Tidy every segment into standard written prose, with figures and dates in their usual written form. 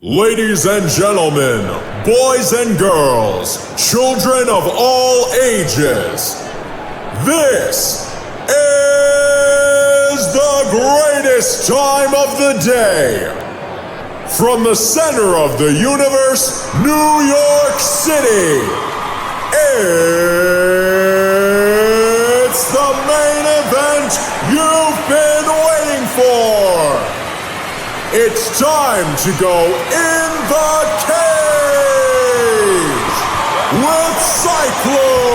Ladies and gentlemen, boys and girls, children of all ages, this is the greatest time of the day. From the center of the universe, New York City, it's the main event you've been waiting for. It's time to go in the cage with Cyclone.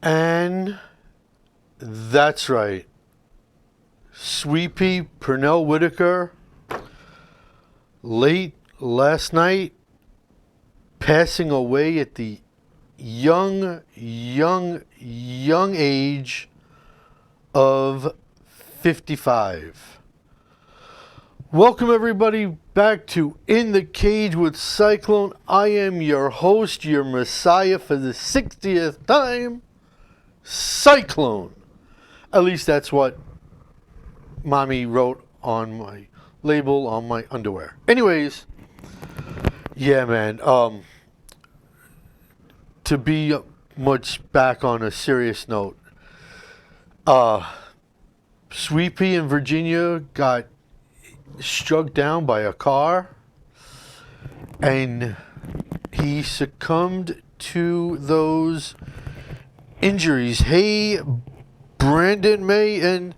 And that's right. Sweepy Pernell Whitaker, late last night, passing away at the young age of 55. Welcome everybody back to In the Cage with Cyclone. I am your host, your messiah for the 60th time, Cyclone. At least that's what mommy wrote on my label on my underwear. Anyways, yeah, man. To be much back on a serious note, Sweepy in Virginia got struck down by a car, and he succumbed to those injuries. Hey, Brandon May, and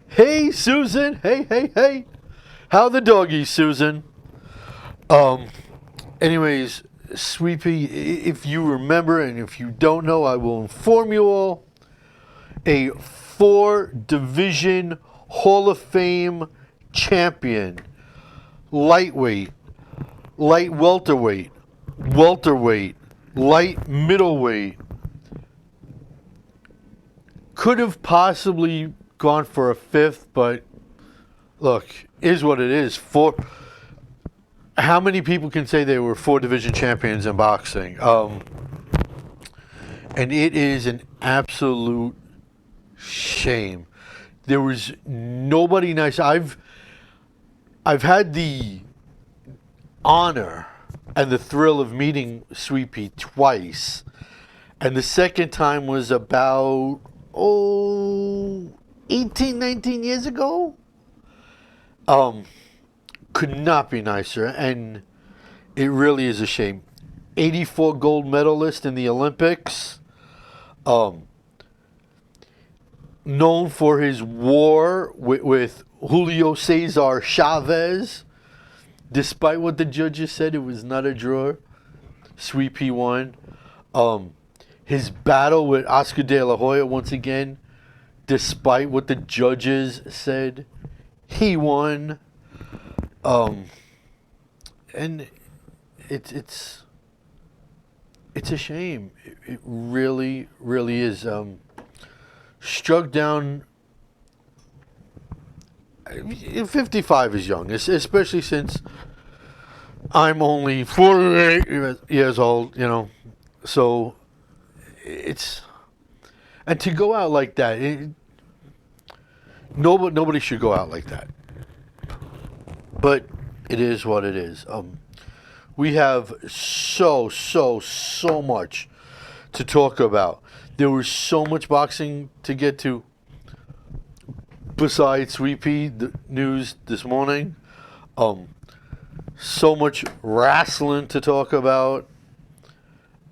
hey, Susan. Hey. How the doggies, Susan? Anyways, Sweepy, if you remember, and if you don't know, I will inform you all. A 4-division Hall of Fame champion, lightweight, light welterweight, light middleweight. Could have possibly gone for a 5th, but look, is what it is. How many people can say they were 4-division champions in boxing? And it is an absolute shame. There was nobody nice. I've had the honor and the thrill of meeting Sweepy twice, and the second time was about 18, 19 years ago. Could not be nicer, and it really is a shame. 84 gold medalist in the Olympics. Known for his war with Julio Cesar Chavez. Despite what the judges said, it was not a draw. Sweepy won. His battle with Oscar De La Hoya, once again, despite what the judges said, he won. And it's a shame. It really is. Struck down. 55 is young, especially since I'm only 48 years old. So it's, and to go out like that, nobody should go out like that. But it is what it is. We have so much to talk about. There was so much boxing to get to. Besides Sweepy, the news this morning, so much wrestling to talk about,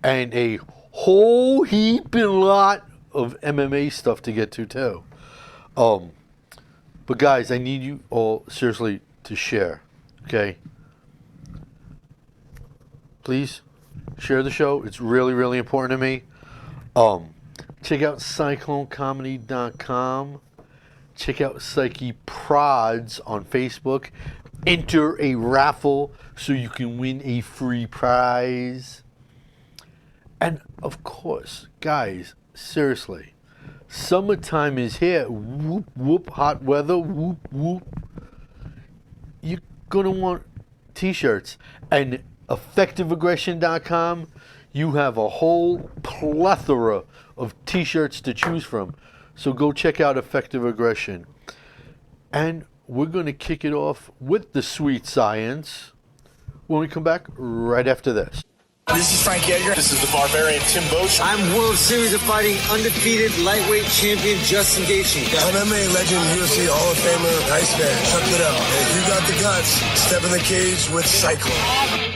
and a whole heaping lot of MMA stuff to get to too. But guys, I need you all seriously to share, okay? Please share the show. It's really important to me. Check out CycloneComedy.com. Check out Psyche Prods on Facebook. Enter a raffle so you can win a free prize. And of course, guys, seriously, summertime is here. Whoop, whoop, hot weather. Whoop, whoop. You're going to want t-shirts. And effectiveaggression.com, you have a whole plethora of t-shirts to choose from. So go check out Effective Aggression. And we're going to kick it off with the sweet science when we come back right after this. This is Frank Edgar. This is the Barbarian Tim Bosch. I'm World Series of Fighting undefeated lightweight champion Justin Gaethje. MMA legend, UFC Hall of Famer, Iceman. Check it out. If you got the guts, step in the cage with Cyclone.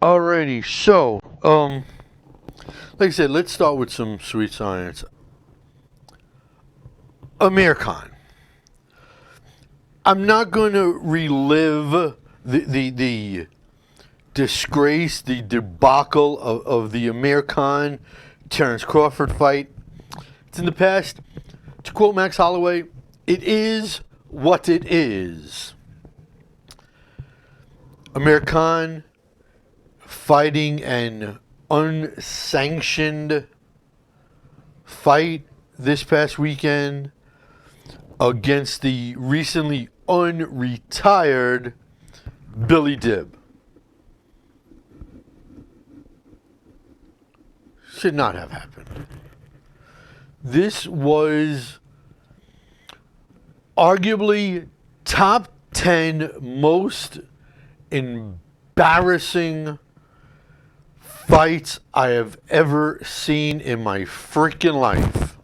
Alrighty, so, like I said, let's start with some sweet science. Amir Khan. I'm not going to relive the disgrace, the debacle of the Amir Khan Terence Crawford fight. It's in the past. To quote Max Holloway, it is what it is. Amir Khan fighting an unsanctioned fight this past weekend against the recently unretired Billy Dibb. Should not have happened. This was arguably top 10 most embarrassing fights I have ever seen in my freaking life.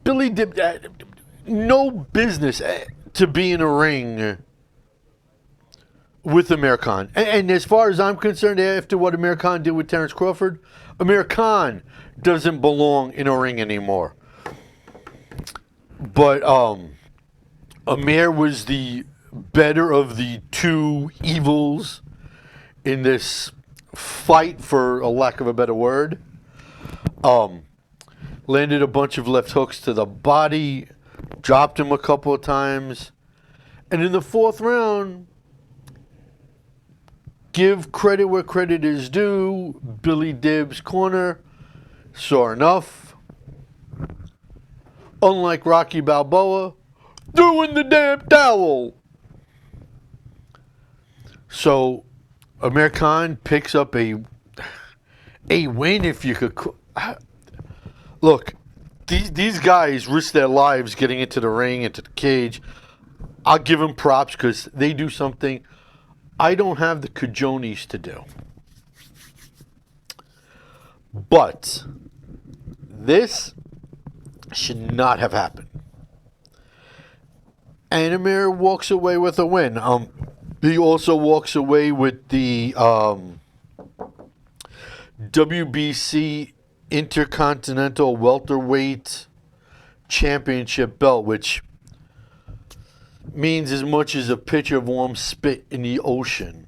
Billy Dibb had no business to be in a ring with Amir Khan. And as far as I'm concerned, after what Amir Khan did with Terence Crawford, Amir Khan doesn't belong in a ring anymore. But Amir was the better of the two evils in this fight, for a lack of a better word. Landed a bunch of left hooks to the body, dropped him a couple of times, and in the fourth round, give credit where credit is due, Billy Dibb's corner saw enough. Unlike Rocky Balboa, threw in the damn towel. So Amir Khan picks up a win, if you could. Look, these guys risk their lives getting into the ring, into the cage. I'll give them props because they do something I don't have the cajones to do. But this should not have happened. And Amir walks away with a win. He also walks away with the WBC Intercontinental Welterweight Championship belt, which means as much as a pitcher of warm spit in the ocean.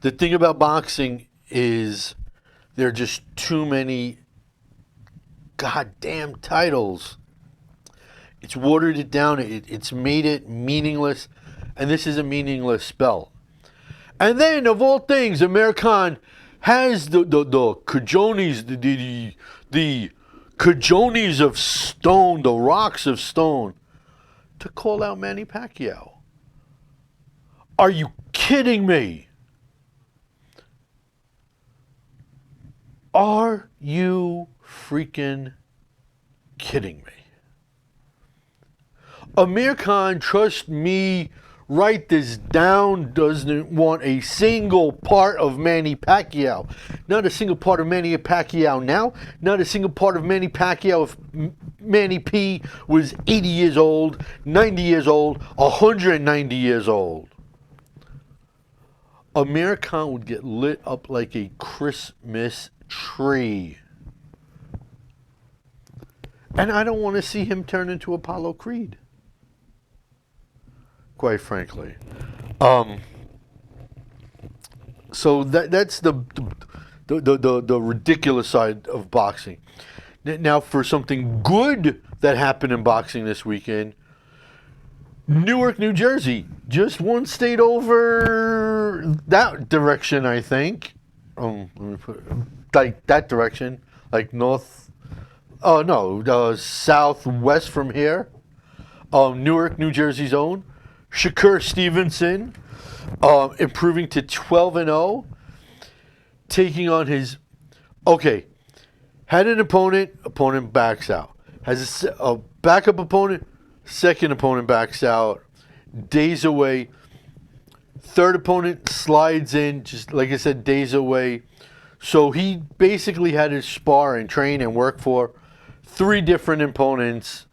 The thing about boxing is there are just too many goddamn titles. It's watered it down. It's made it meaningless. And this is a meaningless belt. And then, of all things, Amir Khan has the cajones, the cajones of stone, the rocks of stone, to call out Manny Pacquiao. Are you kidding me? Are you freaking kidding me? Amir Khan, trust me, write this down, doesn't want a single part of Manny Pacquiao. Not a single part of Manny Pacquiao now. Not a single part of Manny Pacquiao if Manny P was 80 years old, 90 years old, 190 years old. Amir Khan would get lit up like a Christmas tree. And I don't want to see him turn into Apollo Creed. Quite frankly. So that's the ridiculous side of boxing. Now for something good that happened in boxing this weekend, Newark, New Jersey, just one state over that direction, I think. Let me put like that direction, like north. Oh no, southwest from here. Newark, New Jersey's own Shakur Stevenson, improving to 12-0, taking on his. Okay, had an opponent backs out. Has a backup opponent. Second opponent backs out, days away. Third opponent slides in, just like I said, days away. So he basically had to spar and train and work for 3 different opponents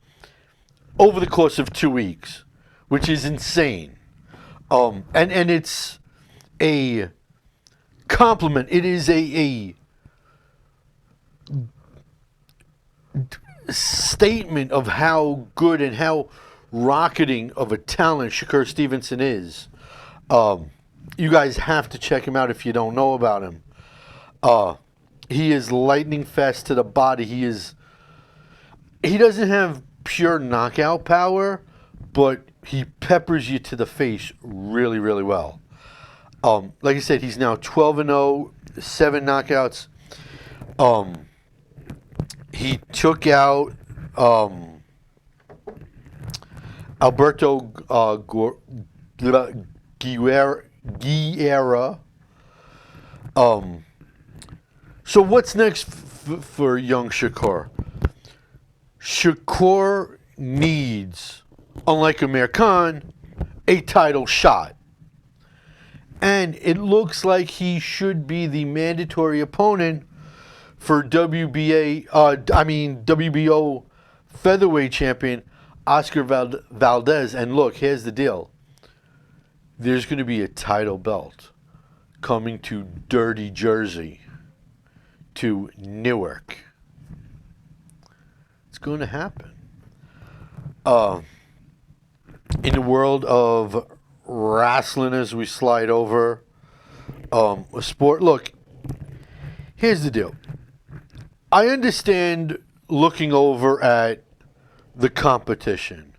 over the course of 2 weeks, which is insane. And it's a compliment. It is a statement of how good and how rocketing of a talent Shakur Stevenson is. You guys have to check him out if you don't know about him. He is lightning fast to the body. He doesn't have pure knockout power, but he peppers you to the face really, really well. Like I said, he's now 12-0, 7 knockouts. He took out Alberto Guerra. So what's next for young Shakur? Shakur needs, unlike Amir Khan, a title shot. And it looks like he should be the mandatory opponent for WBO featherweight champion Oscar Valdez. And look, here's the deal. There's going to be a title belt coming to Dirty Jersey, to Newark. It's going to happen. In the world of wrestling, as we slide over a sport, look, here's the deal. I understand looking over at the competition.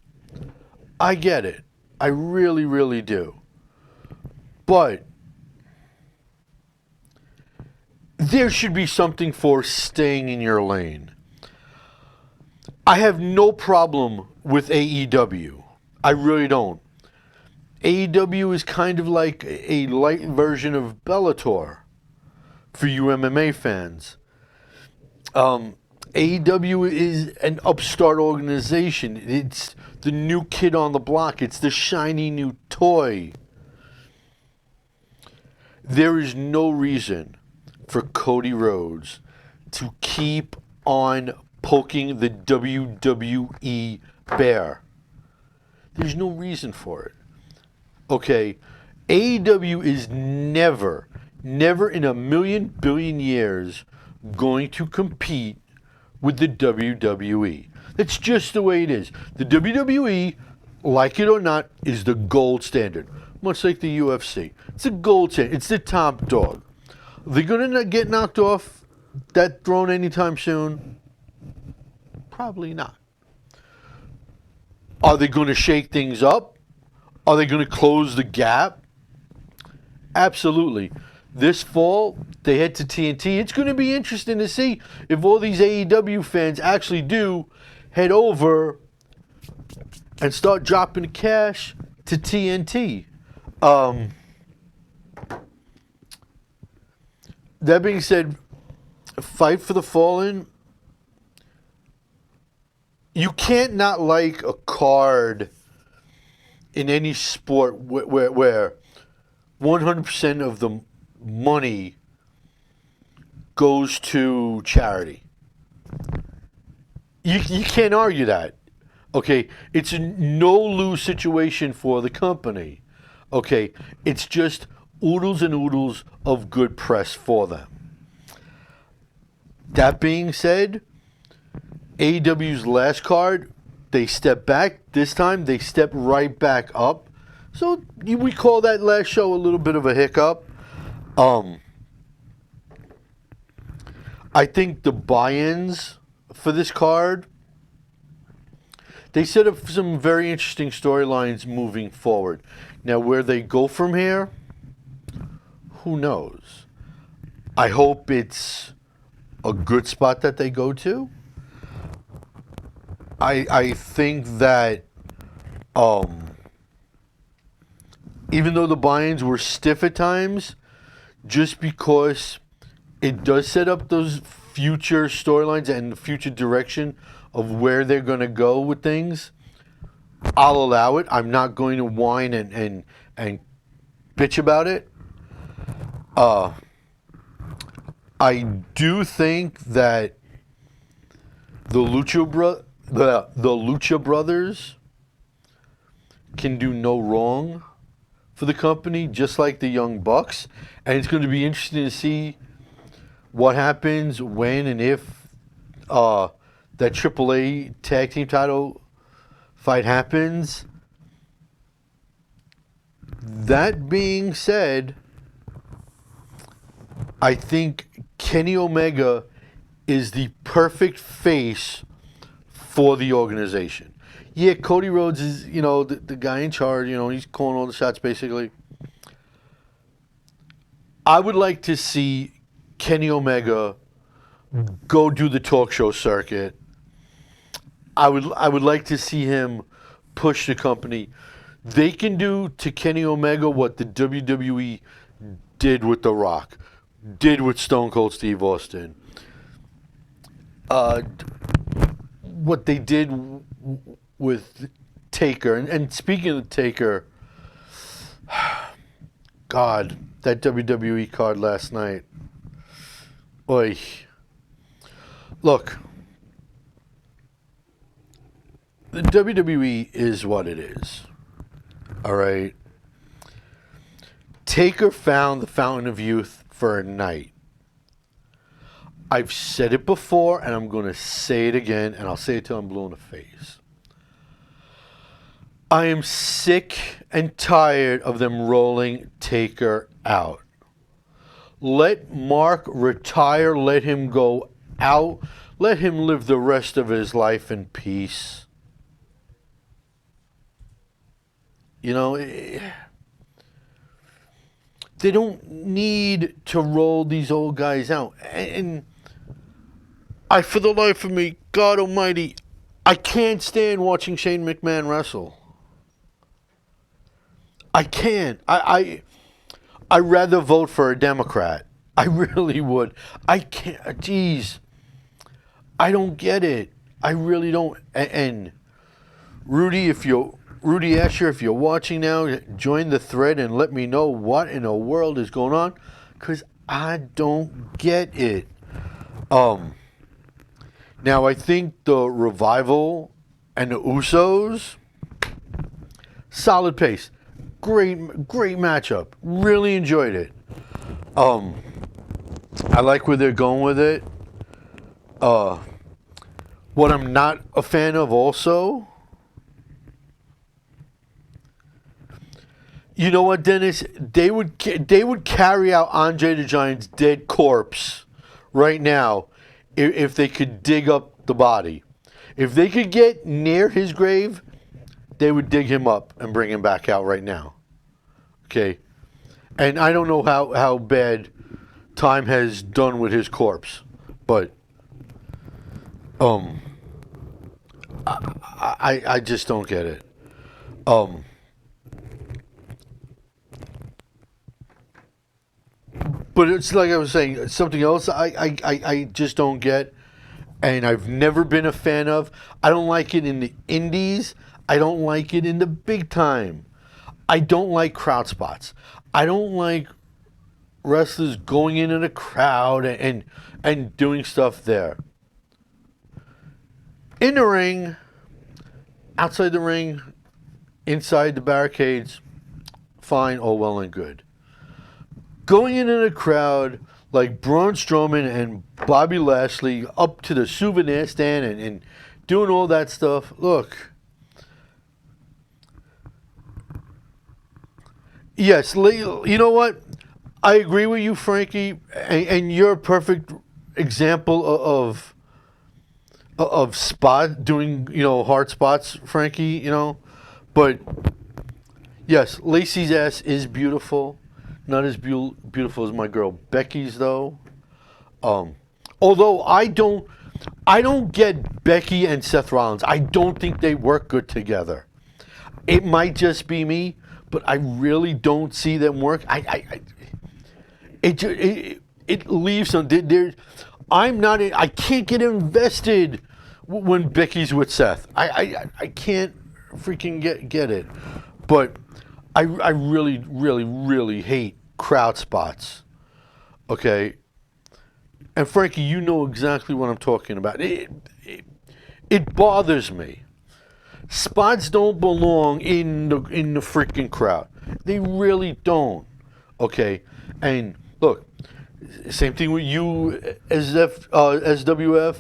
I get it. I really, really do. But there should be something for staying in your lane. I have no problem with AEW. I really don't. AEW is kind of like a light version of Bellator for you MMA fans. AEW is an upstart organization. It's the new kid on the block. It's the shiny new toy. There is no reason for Cody Rhodes to keep on poking the WWE bear. There's no reason for it. Okay, AEW is never in a million billion years going to compete with the WWE. That's just the way it is. The WWE, like it or not, is the gold standard. Much like the UFC. It's the gold standard. It's the top dog. Are they going to get knocked off that throne anytime soon? Probably not. Are they going to shake things up? Are they going to close the gap? Absolutely. This fall, they head to TNT. It's going to be interesting to see if all these AEW fans actually do head over and start dropping the cash to TNT. That being said, Fight for the Fallen, you can't not like a card in any sport where 100% of the money goes to charity. You can't argue that. Okay, it's a no-lose situation for the company. Okay, it's just oodles and oodles of good press for them. That being said, AEW's last card, they stepped back. This time, they stepped right back up. So we call that last show a little bit of a hiccup. I think the buy-ins for this card, they set up some very interesting storylines moving forward. Now, where they go from here, who knows? I hope it's a good spot that they go to. I think that even though the buy-ins were stiff at times, just because it does set up those future storylines and the future direction of where they're going to go with things, I'll allow it. I'm not going to whine and bitch about it. I do think that the Lucha Brothers can do no wrong for the company, just like the Young Bucks. And it's going to be interesting to see what happens when and if that AAA tag team title fight happens. That being said, I think Kenny Omega is the perfect face for the organization. Yeah, Cody Rhodes is, the guy in charge. He's calling all the shots, basically. I would like to see Kenny Omega go do the talk show circuit. I would like to see him push the company. They can do to Kenny Omega what the WWE did with The Rock, did with Stone Cold Steve Austin, what they did with Taker. And speaking of Taker, God, that WWE card last night. Oy. Look, the WWE is what it is. All right? Taker found the fountain of youth for a night. I've said it before, and I'm going to say it again, and I'll say it till I'm blue in the face. I am sick and tired of them rolling Taker out. Let Mark retire. Let him go out. Let him live the rest of his life in peace. They don't need to roll these old guys out. And for the life of me, God almighty, I can't stand watching Shane McMahon wrestle. I can't. I'd rather vote for a Democrat. I really would. I can't. Jeez. I don't get it. I really don't. And Rudy Asher, if you're watching now, join the thread and let me know what in the world is going on, because I don't get it. Now, I think the Revival and the Usos, solid pace. Great matchup. Really enjoyed it. I like where they're going with it. What I'm not a fan of also, you know what, Dennis? They would carry out Andre the Giant's dead corpse right now if they could dig up the body. If they could get near his grave, they would dig him up and bring him back out right now. Okay? And I don't know how bad time has done with his corpse, but I just don't get it. But it's like I was saying, something else I just don't get, and I've never been a fan of. I don't like it in the indies. I don't like it in the big time. I don't like crowd spots. I don't like wrestlers going into the crowd and doing stuff there. In the ring, outside the ring, inside the barricades, fine, all well and good. Going into the crowd like Braun Strowman and Bobby Lashley up to the souvenir stand and doing all that stuff, look. Yes, you know what? I agree with you, Frankie, and you're a perfect example of spot doing, hard spots, Frankie, But yes, Lacey's ass is beautiful. Not as beautiful as my girl Becky's though. Although I don't get Becky and Seth Rollins. I don't think they work good together. It might just be me, but I really don't see them work. It leaves some. I can't get invested when Becky's with Seth. I can't freaking get it. But I really, really, really hate crowd spots. Okay? And Frankie, you know exactly what I'm talking about. It bothers me. Spots don't belong in the freaking crowd. They really don't. Okay? And look, same thing with you, SWF.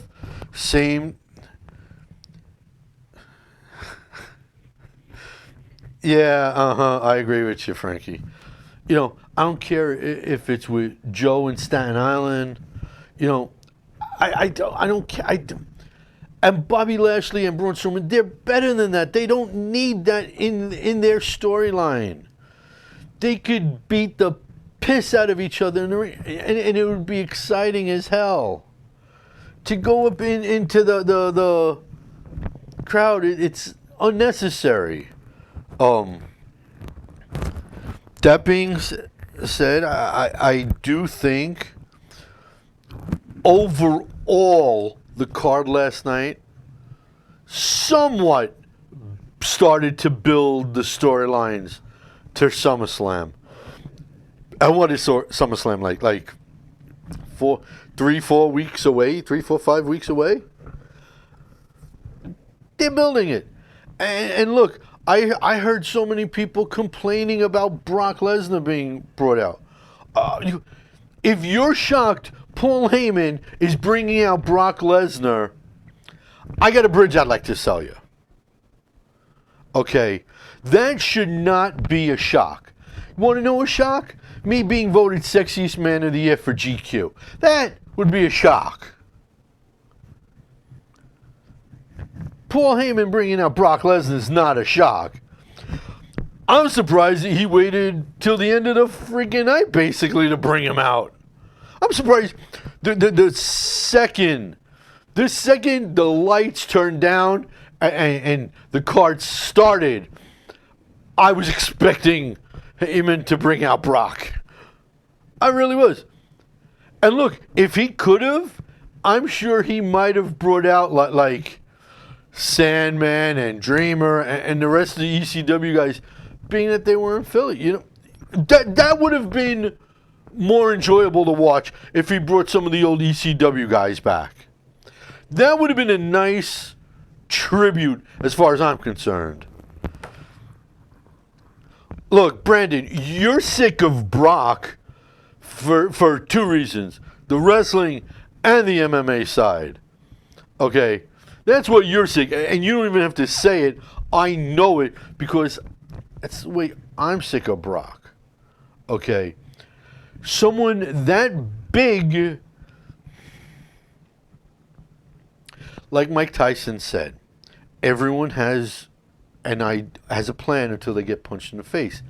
Same. Yeah, I agree with you, Frankie. I don't care if it's with Joe in Staten Island. I don't care. And Bobby Lashley and Braun Strowman, they're better than that. They don't need that in their storyline. They could beat the piss out of each other in the ring, and it would be exciting as hell. To go up into the crowd, it's unnecessary. That being said, I do think overall the card last night somewhat started to build the storylines to SummerSlam. And what is SummerSlam like? Like 3-4 weeks away? 5 weeks away? They're building it. And look, I heard so many people complaining about Brock Lesnar being brought out. If you're shocked Paul Heyman is bringing out Brock Lesnar, I got a bridge I'd like to sell you. Okay? That should not be a shock. You want to know a shock? Me being voted Sexiest Man of the Year for GQ. That would be a shock. Paul Heyman bringing out Brock Lesnar is not a shock. I'm surprised that he waited till the end of the freaking night, basically, to bring him out. I'm surprised the second the lights turned down and the card started, I was expecting Heyman to bring out Brock. I really was. And look, if he could have, I'm sure he might have brought out like Sandman and Dreamer and the rest of the ECW guys, being that they were in Philly. That would have been more enjoyable to watch if he brought some of the old ECW guys back. That would have been a nice tribute as far as I'm concerned. Look, Brandon, you're sick of Brock for two reasons. The wrestling and the MMA side. Okay? That's what you're sick of. And you don't even have to say it. I know it because that's the way I'm sick of Brock. Okay? Someone that big, like Mike Tyson said, everyone has a plan until they get punched in the face.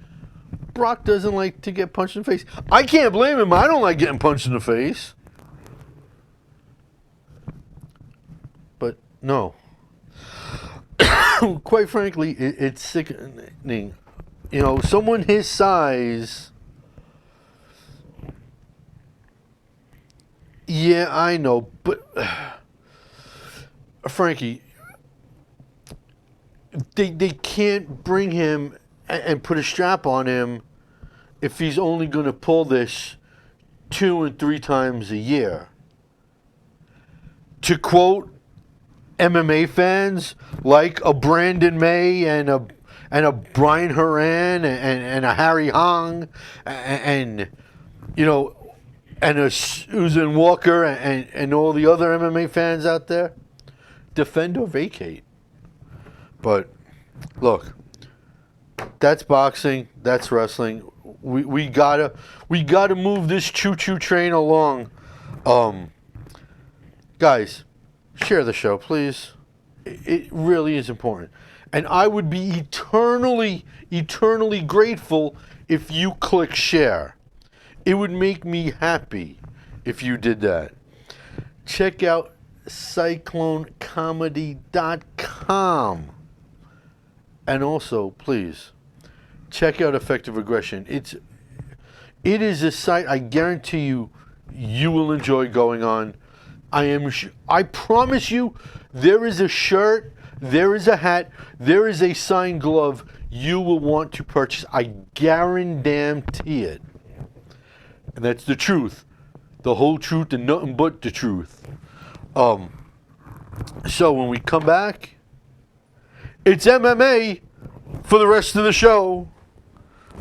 Brock doesn't like to get punched in the face. I can't blame him. I don't like getting punched in the face. But no. Quite frankly, it's sickening. Someone his size. Yeah, I know, but Frankie, they can't bring him and put a strap on him if he's only going to pull this 2 and 3 times a year. To quote MMA fans like a Brandon May and a Brian Horan and a Harry Hong and you know, and a Susan Walker and all the other MMA fans out there, defend or vacate. But look, that's boxing, that's wrestling. We gotta move this choo-choo train along. Guys, share the show, please. It really is important. And I would be eternally grateful if you click share. It would make me happy if you did that. Check out cyclonecomedy.com. And also, please, check out Effective Aggression. It is a site I guarantee you will enjoy going on. I promise you, there is a shirt, there is a hat, there is a signed glove you will want to purchase. I guarantee it. And that's the truth. The whole truth and nothing but the truth. So when we come back, it's MMA for the rest of the show.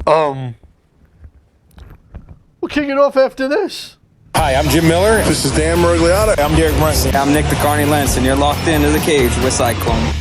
We'll kick it off after this. Hi, I'm Jim Miller. This is Dan Morigliano. I'm Derek Brunson. I'm Nick the Carney Lentz, and you're locked into the cage with Cyclone.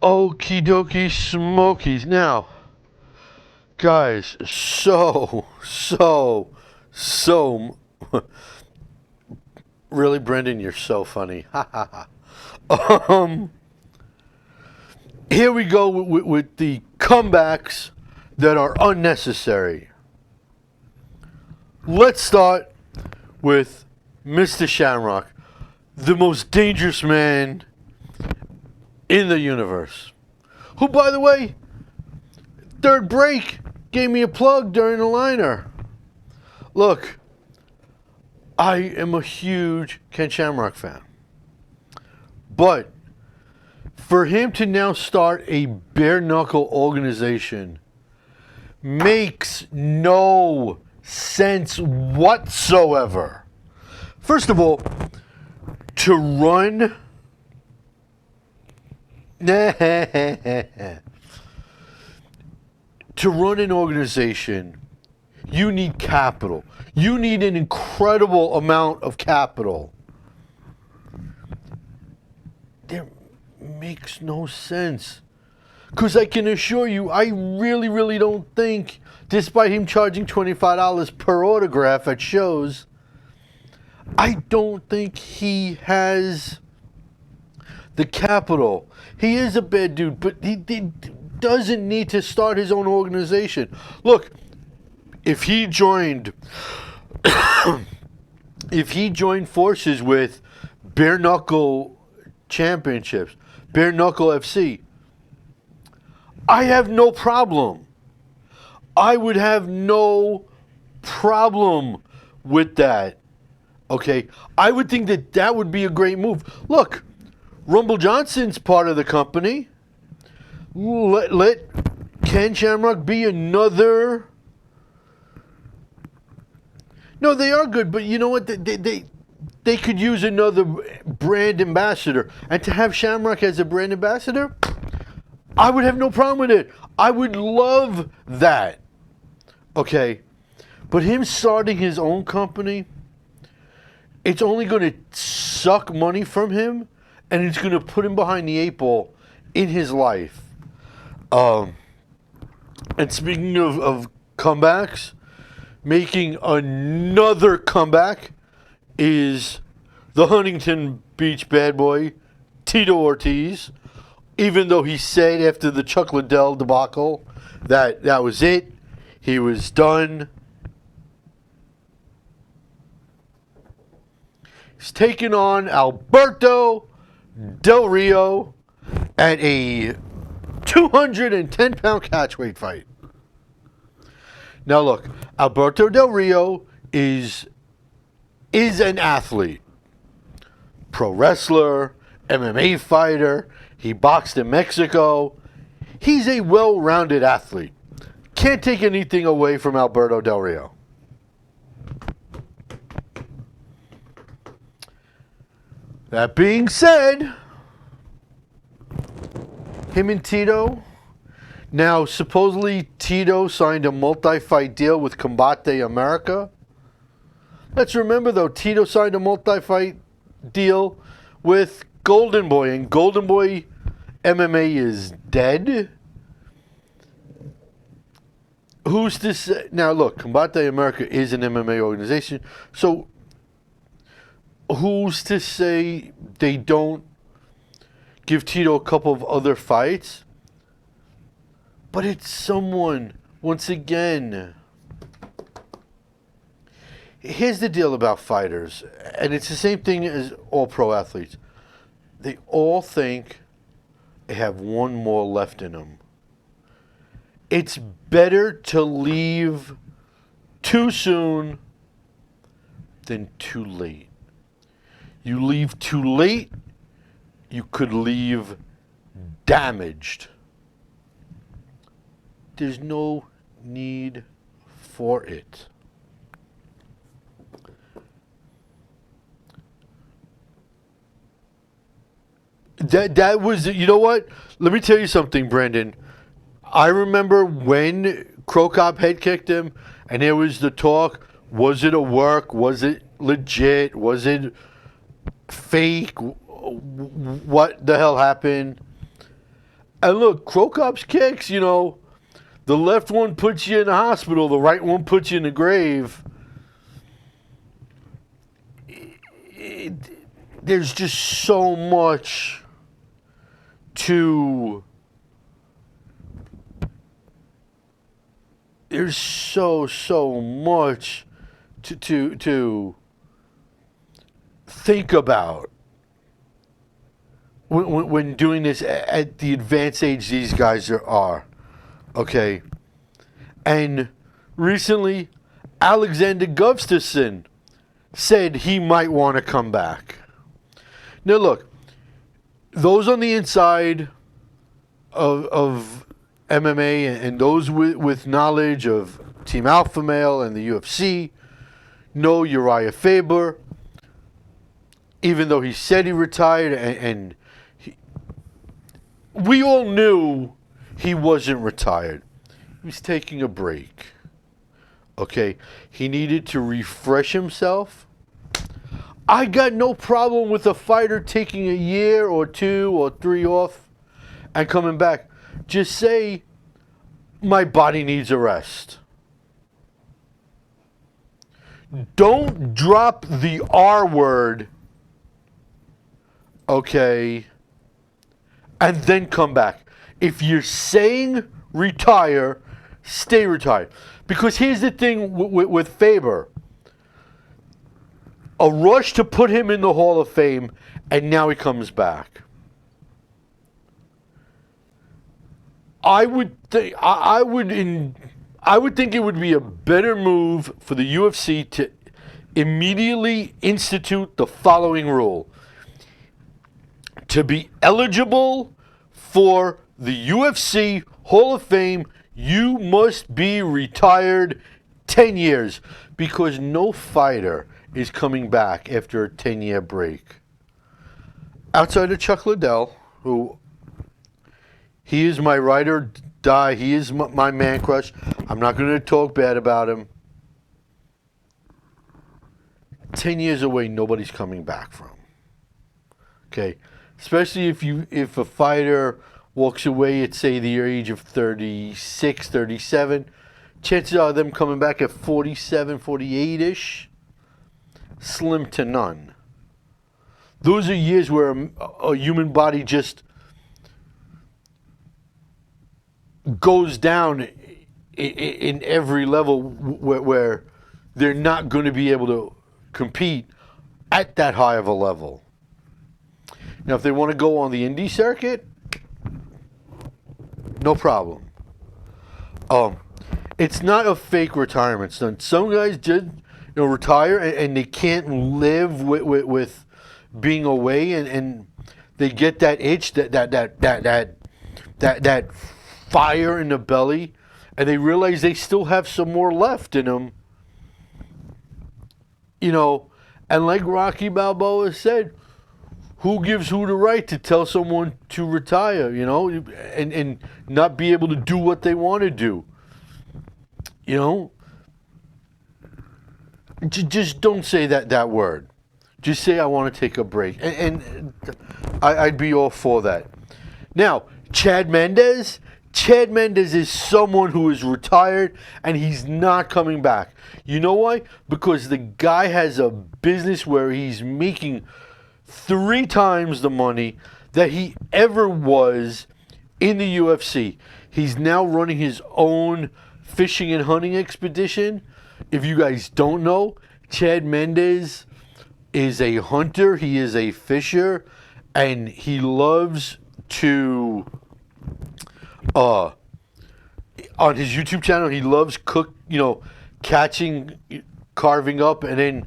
Okie dokie smokies. Now, guys, so really, Brendan, you're so funny. Here we go with the comebacks that are unnecessary. Let's start with Mr. Shamrock, the most dangerous man in the universe. Who, by the way, third break, gave me a plug during the liner. Look, I am a huge Ken Shamrock fan. But for him to now start a bare knuckle organization makes no sense whatsoever. First of all, to run an organization, you need capital. You need an incredible amount of capital. That makes no sense. Because I can assure you, I really don't think, despite him charging $25 per autograph at shows, I don't think he has the capital. He is a bad dude, but he doesn't need to start his own organization. Look, if he joined forces with Bare Knuckle Championships, Bare Knuckle FC, I have no problem. I would have no problem with that. Okay? I would think that would be a great move. Look, Rumble Johnson's part of the company. Let Ken Shamrock be another. No, they are good, but you know what? They could use another brand ambassador. And to have Shamrock as a brand ambassador, I would have no problem with it. I would love that. Okay. But him starting his own company, it's only going to suck money from him, and it's going to put him behind the eight ball in his life. And speaking of comebacks, making another comeback is the Huntington Beach bad boy, Tito Ortiz. Even though he said after the Chuck Liddell debacle that was it, he was done. He's taking on Alberto Del Rio at a 210-pound catchweight fight. Now look, Alberto Del Rio is an athlete. Pro wrestler, MMA fighter, he boxed in Mexico. He's a well-rounded athlete. Can't take anything away from Alberto Del Rio. That being said, him and Tito, now supposedly Tito signed a multi-fight deal with Combate America. Let's remember though, Tito signed a multi-fight deal with Golden Boy, and Golden Boy MMA is dead. Who's to say? Now look, Combate America is an MMA organization, so who's to say they don't give Tito a couple of other fights? But it's someone, once again. Here's the deal about fighters, and it's the same thing as all pro athletes. They all think they have one more left in them. It's better to leave too soon than too late. You leave too late, you could leave damaged. There's no need for it. That was, you know what? Let me tell you something, Brandon. I remember when Krokop head kicked him, and there was the talk, was it a work? Was it legit? Was it fake? What the hell happened? And look, Krokop's kicks, you know, the left one puts you in the hospital, the right one puts you in the grave. There's just so much to... There's so much to think about when doing this at the advanced age these guys are. Okay. And recently, Alexander Gustafsson said he might want to come back. Now look, those on the inside of MMA and those with knowledge of Team Alpha Male and the UFC know Uriah Faber, even though he said he retired, and we all knew he wasn't retired. He was taking a break. Okay, he needed to refresh himself. I got no problem with a fighter taking a year or 2 or 3 off and coming back. Just say, my body needs a rest. Don't drop the R word, okay, and then come back. If you're saying retire, stay retired. Because here's the thing with Faber. A rush to put him in the Hall of Fame, and now he comes back. I would think it would be a better move for the UFC to immediately institute the following rule. To be eligible for the UFC Hall of Fame, you must be retired 10 years, because no fighter is coming back after a 10-year break. Outside of Chuck Liddell, who He is my ride or die. He is my man crush. I'm not going to talk bad about him. 10 years away, nobody's coming back from. Okay, especially if a fighter walks away at, say, the age of 36, 37, chances are them coming back at 47, 48-ish, slim to none. Those are years where a human body just goes down in every level where they're not going to be able to compete at that high of a level. Now, if they want to go on the indie circuit, no problem. It's not a fake retirement stunt. Some guys just retire and they can't live with being away, and they get that itch, that fire in the belly, and they realize they still have some more left in them. And like Rocky Balboa said, who gives who the right to tell someone to retire, and not be able to do what they want to do? Just don't say that word. Just say, I want to take a break. And I'd be all for that. Now, Chad Mendes is someone who is retired and he's not coming back. You know why? Because the guy has a business where he's making 3 times the money that he ever was in the UFC. He's now running his own fishing and hunting expedition. If you guys don't know, Chad Mendes is a hunter, he is a fisher, and he loves to on his YouTube channel, he loves catching, carving up, and then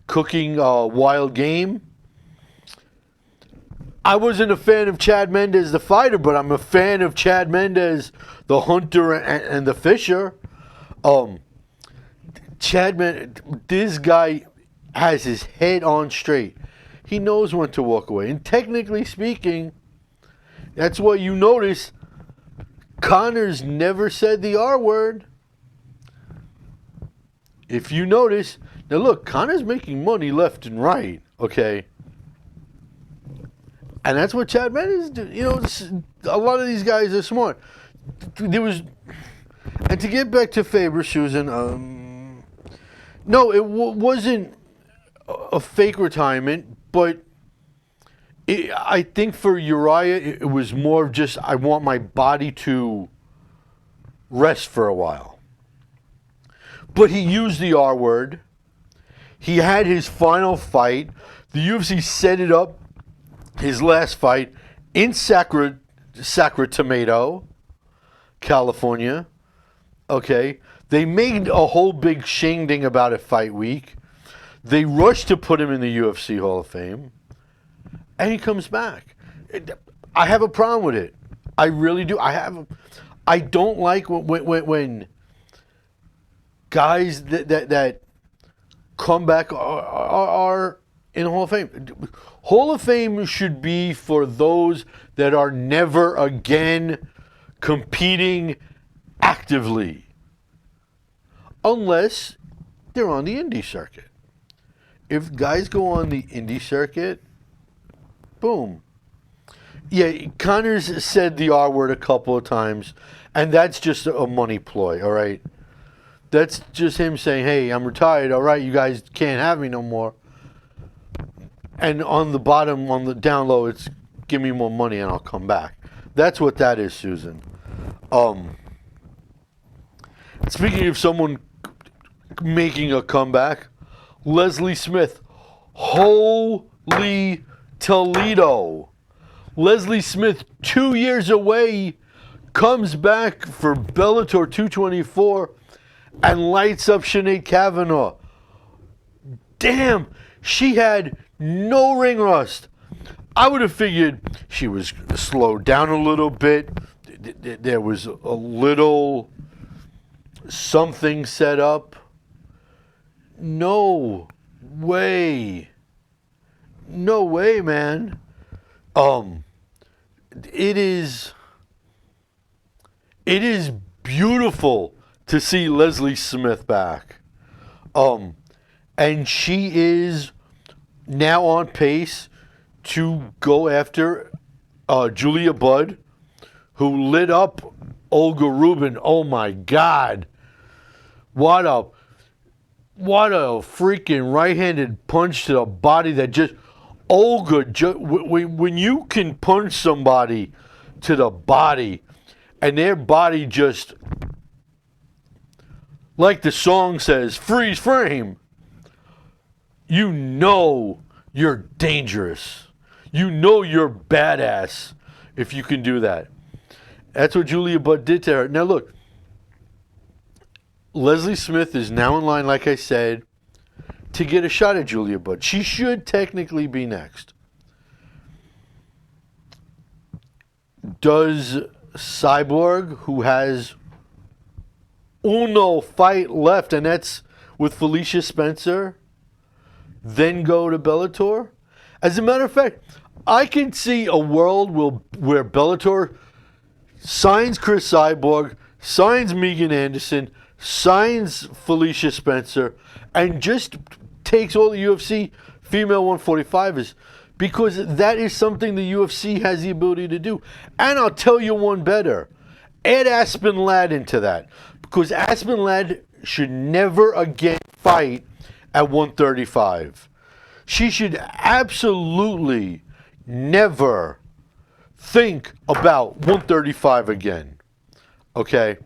cooking wild game. I wasn't a fan of Chad Mendes, the fighter, but I'm a fan of Chad Mendes, the hunter and the fisher. Chad Mendes, this guy has his head on straight. He knows when to walk away. And technically speaking, that's why you notice Connor's never said the R word. If you notice, now look, Connor's making money left and right, okay? And that's what Chad Mendes do. A lot of these guys are smart. And to get back to Faber, Susan, no, it wasn't a fake retirement, but I think for Uriah, it was more of just, I want my body to rest for a while. But he used the R word. He had his final fight. The UFC set it up, his last fight, in Sacramento, California. Okay. They made a whole big shindig about it fight week. They rushed to put him in the UFC Hall of Fame. And he comes back. I have a problem with it. I really do. I don't like when guys that come back are in the Hall of Fame. Hall of Fame should be for those that are never again competing actively. Unless they're on the indie circuit. If guys go on the indie circuit, boom. Yeah, Connors said the R word a couple of times, and that's just a money ploy, all right? That's just him saying, hey, I'm retired, all right, you guys can't have me no more. And on the bottom, on the down low, it's give me more money and I'll come back. That's what that is, Susan. Speaking of someone making a comeback, Leslie Smith. Holy Toledo. Leslie Smith, 2 years away, comes back for Bellator 224 and lights up Sinead Kavanaugh. Damn, she had no ring rust. I would have figured she was slowed down a little bit. There was a little something set up. No way. No way, man. It is it is beautiful to see Leslie Smith back. And she is now on pace to go after Julia Budd, who lit up Olga Rubin. Oh my God. What a freaking right-handed punch to the body that just Olga, when you can punch somebody to the body and their body just, like the song says, freeze frame, you know you're dangerous. You know you're badass if you can do that. That's what Julia Budd did to her. Now look, Leslie Smith is now in line, like I said, to get a shot at Julia Budd. She should technically be next. Does Cyborg, who has uno fight left, and that's with Felicia Spencer, then go to Bellator? As a matter of fact, I can see a world where Bellator signs Chris Cyborg, signs Megan Anderson, signs Felicia Spencer, and just takes all the UFC female 145ers, because that is something the UFC has the ability to do. And I'll tell you one better. Add Aspen Ladd into that, because Aspen Ladd should never again fight at 135. She should absolutely never think about 135 again. Okay?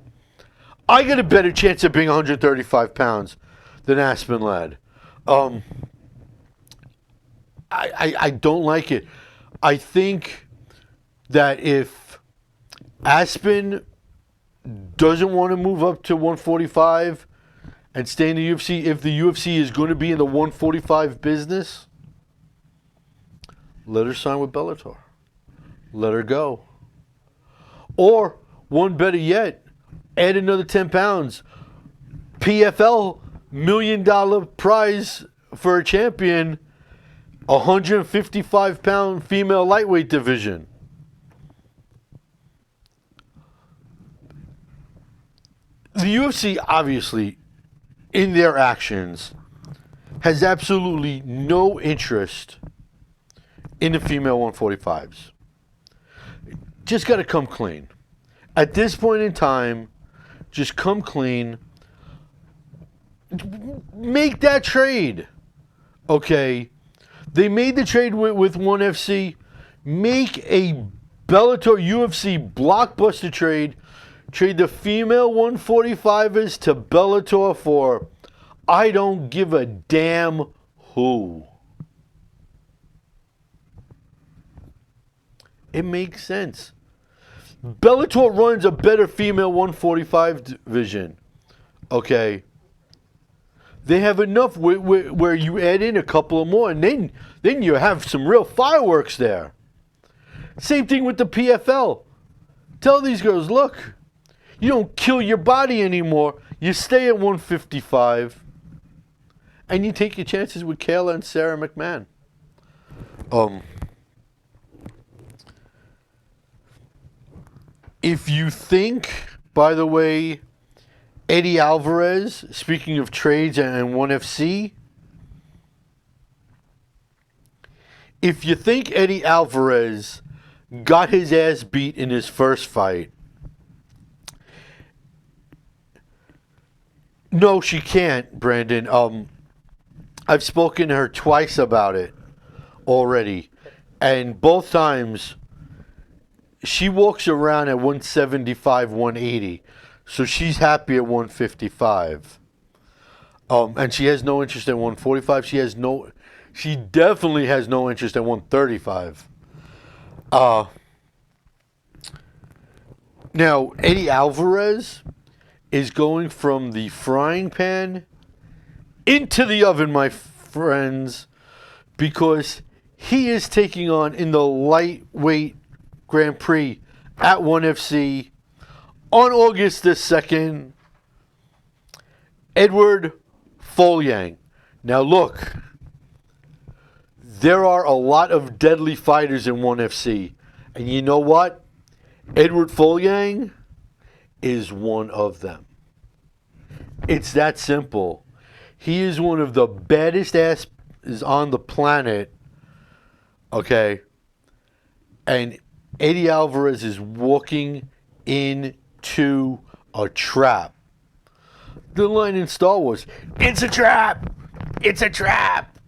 I got a better chance of being 135 pounds than Aspen Ladd. I don't like it. I think that if Aspen doesn't want to move up to 145 and stay in the UFC, if the UFC is going to be in the 145 business, let her sign with Bellator. Let her go. Or, one better yet, add another 10 pounds. PFL, $1 million prize for a champion, 155-pound female lightweight division. The UFC, obviously, in their actions, has absolutely no interest in the female 145s. Just got to come clean. At this point in time, just come clean. Make that trade. Okay? They made the trade with ONE FC. Make a Bellator UFC blockbuster trade. Trade the female 145ers to Bellator for I don't give a damn who. It makes sense. Bellator runs a better female 145 division. Okay? They have enough where you add in a couple of more, and then you have some real fireworks there. Same thing with the PFL. Tell these girls, look, you don't kill your body anymore. You stay at 155, and you take your chances with Kayla and Sarah McMahon. If you think, by the way, Eddie Alvarez, speaking of trades and ONE FC, if you think Eddie Alvarez got his ass beat in his first fight, no, she can't, Brandon. I've spoken to her twice about it already, and both times she walks around at 175, 180. So she's happy at 155. And she has no interest in 145. She definitely has no interest in 135. Now, Eddie Alvarez is going from the frying pan into the oven, my friends, because he is taking on, in the lightweight Grand Prix at ONE FC on August the 2nd, Edward Folyang. Now look, there are a lot of deadly fighters in ONE FC. And you know what? Edward Folyang is one of them. It's that simple. He is one of the baddest asses on the planet. Okay? And Eddie Alvarez is walking into a trap. The line in Star Wars, it's a trap! It's a trap!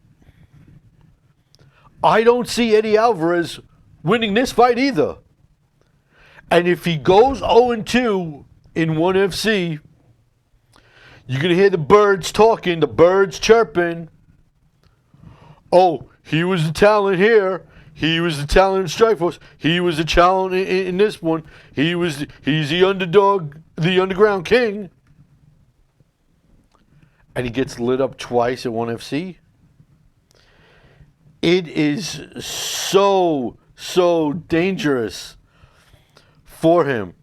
I don't see Eddie Alvarez winning this fight either. And if he goes 0-2 in 1FC, you're going to hear the birds talking, the birds chirping. Oh, he was the talent here. He was the talent in Strikeforce. He was the talent in this one. He's the underdog, the underground king. And he gets lit up twice at 1FC. It is so dangerous for him.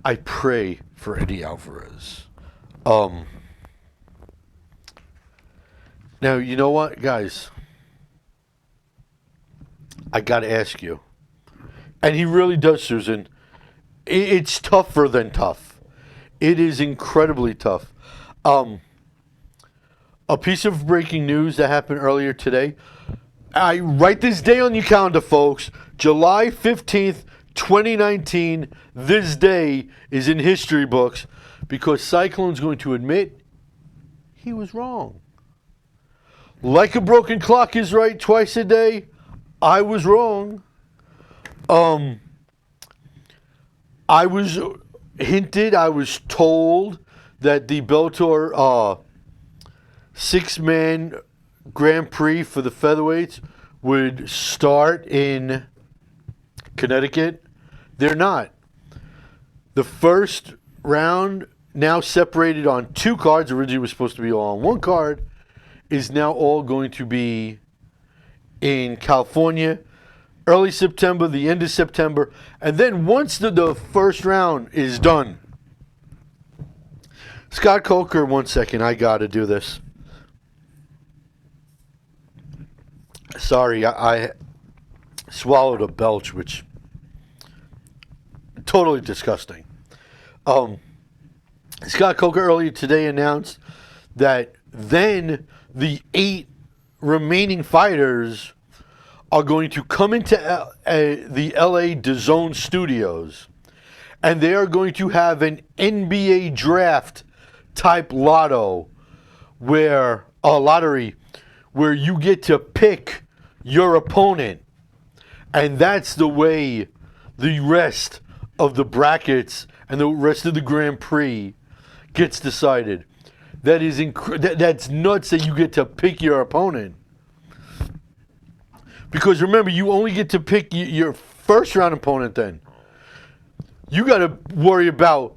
I pray for Eddie Alvarez. Now, you know what, guys? I got to ask you. And he really does, Susan. It's tougher than tough. It is incredibly tough. A piece of breaking news that happened earlier today. I write this day on your calendar, folks. July 15th, 2019. This day is in history books because Cyclone's going to admit he was wrong. Like a broken clock is right twice a day, I was wrong. I was told that the Bellator 6-man Grand Prix for the featherweights would start in Connecticut. They're not. The first round, now separated on 2 cards, originally was supposed to be all on 1 card, is now all going to be in California, early September, the end of September, and then once the first round is done. Scott Coker, 1 second, I gotta do this. Sorry, I swallowed a belch, which totally disgusting. Scott Coker earlier today announced that then the 8 remaining fighters are going to come into the LA DAZN studios, and they are going to have an NBA draft type lottery where you get to pick your opponent, and that's the way the rest of the brackets and the rest of the Grand Prix gets decided. That is that's nuts that you get to pick your opponent. Because remember, you only get to pick your first round opponent then. You got to worry about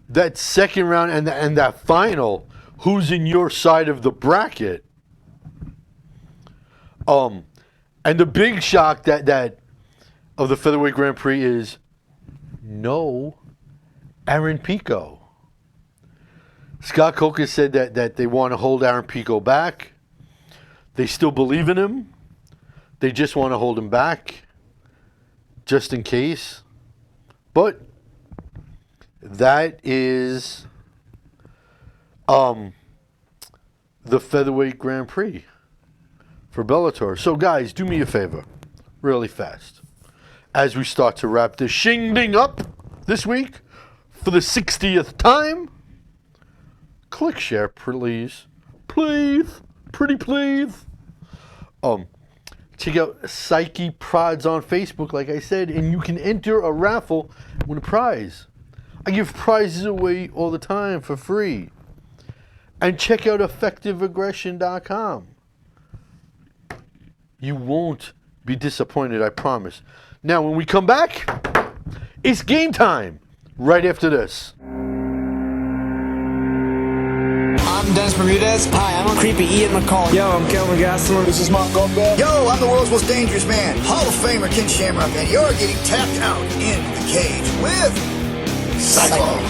that second round and that final, who's in your side of the bracket. And the big shock that of the Featherweight Grand Prix is no Aaron Pico. Scott Coker said that they want to hold Aaron Pico back. They still believe in him. They just want to hold him back just in case. But that is the Featherweight Grand Prix for Bellator. So guys, do me a favor, really fast, as we start to wrap this shing-ding up this week for the 60th time. Click share, please. Please. Pretty please. Check out Psyche Prods on Facebook, like I said, and you can enter a raffle, win a prize. I give prizes away all the time for free. And check out effectiveaggression.com. You won't be disappointed, I promise. Now, when we come back, it's game time right after this. I'm Dennis Bermudez. Hi, I'm a creepy Ian McCall. Yo, I'm Kelvin Gastelum. This is Mark Goldberg. Yo, I'm the world's most dangerous man, Hall of Famer Ken Shamrock, and you're getting tapped out in the cage with Cyclone.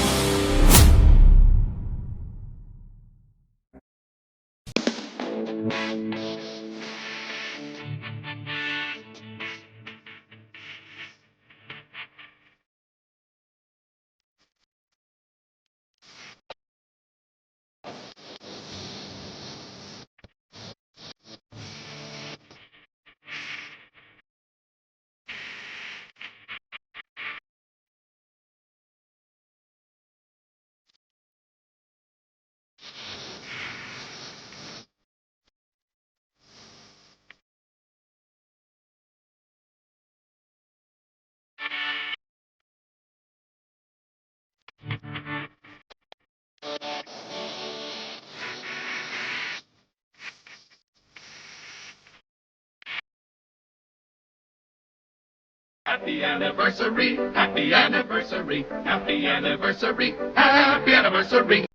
Happy anniversary, happy anniversary, happy anniversary, happy anniversary.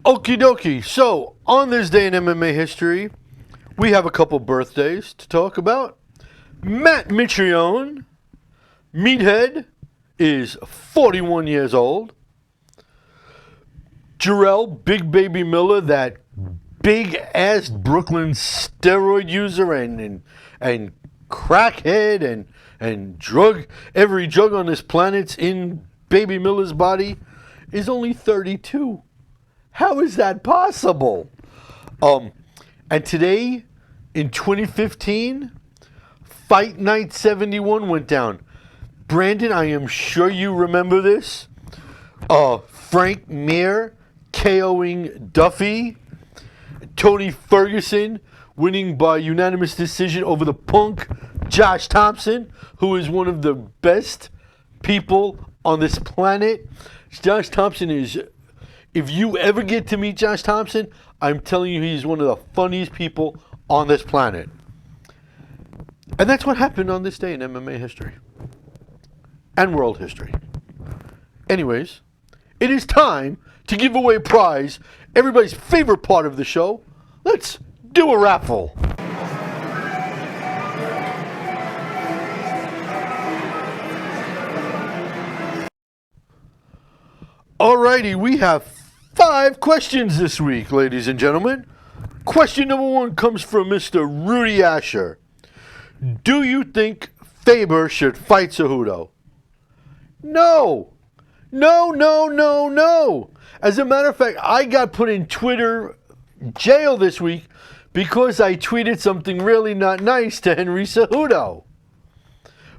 Okie dokie. So, on this day in MMA history, we have a couple birthdays to talk about. Matt Mitrione, Meathead, is 41 years old. Jarrell Big Baby Miller, that big-ass Brooklyn steroid user and crackhead and drug, every drug on this planet's in Baby Miller's body, is only 32. How is that possible? And today, in 2015, Fight Night 71 went down. Brandon, I am sure you remember this. Frank Mir KOing Duffy. Tony Ferguson winning by unanimous decision over the punk Josh Thompson, who is one of the best people on this planet. Josh Thompson is, if you ever get to meet Josh Thompson, I'm telling you, he's one of the funniest people on this planet. And that's what happened on this day in MMA history and world history. Anyways, it is time to give away a prize, everybody's favorite part of the show. Let's do a raffle. Alrighty, we have 5 questions this week, ladies and gentlemen. Question number 1 comes from Mr. Rudy Asher. Do you think Faber should fight Cejudo? No. No. As a matter of fact, I got put in Twitter jail this week because I tweeted something really not nice to Henry Cejudo.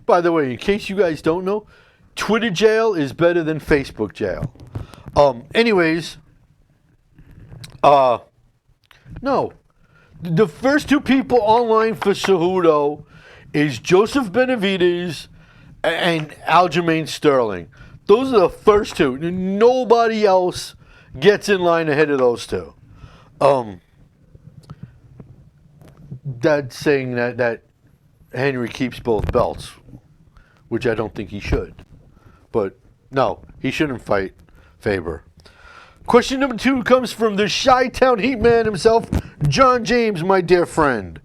By the way, in case you guys don't know, Twitter jail is better than Facebook jail. Anyways, no. The first 2 people online for Cejudo is Joseph Benavidez and Aljamain Sterling. Those are the first 2. Nobody else gets in line ahead of those 2. That's saying that Henry keeps both belts, which I don't think he should. But no, he shouldn't fight Faber. Question number 2 comes from the Chi-Town Heat man himself, John James, my dear friend.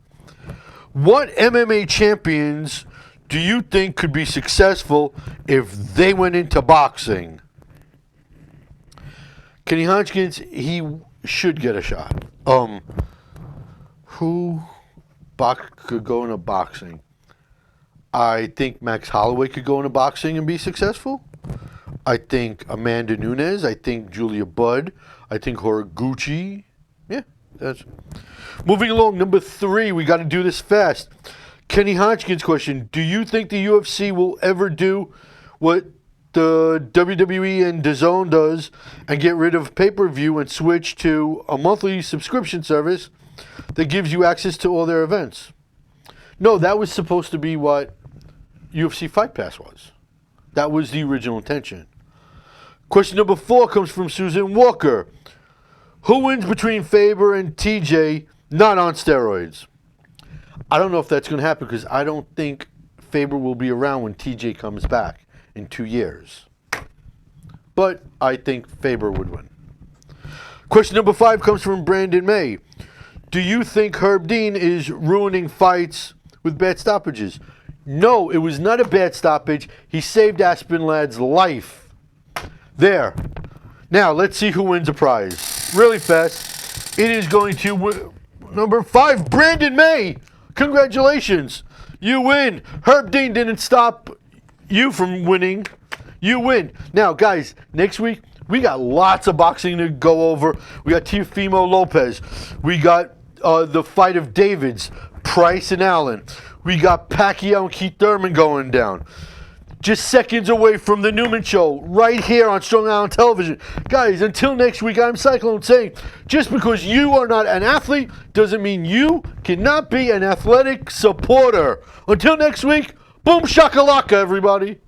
What MMA champions do you think could be successful if they went into boxing? Kenny Hodgkins, he should get a shot. Who could go into boxing? I think Max Holloway could go into boxing and be successful. I think Amanda Nunes. I think Julia Budd. I think Horiguchi. Yeah, that's... Moving along, number 3. We got to do this fast. Kenny Hodgkins question. Do you think the UFC will ever do what the WWE and DAZN does and get rid of pay-per-view and switch to a monthly subscription service that gives you access to all their events? No, that was supposed to be what UFC Fight Pass was. That was the original intention. Question number 4 comes from Susan Walker. Who wins between Faber and TJ not on steroids? I don't know if that's going to happen because I don't think Faber will be around when TJ comes back in 2 years. But I think Faber would win. Question number 5 comes from Brandon May. Do you think Herb Dean is ruining fights with bad stoppages? No, it was not a bad stoppage. He saved Aspen Ladd's life. There. Now, let's see who wins a prize. Really fast. It is going to number 5, Brandon May. Congratulations. You win. Herb Dean didn't stop you from winning. You win. Now, guys, next week, we got lots of boxing to go over. We got Teofimo Lopez. We got the fight of Davids, Price and Allen. We got Pacquiao and Keith Thurman going down. Just seconds away from the Newman Show, right here on Strong Island Television. Guys, until next week, I'm Cyclone saying, just because you are not an athlete doesn't mean you cannot be an athletic supporter. Until next week, boom shakalaka, everybody.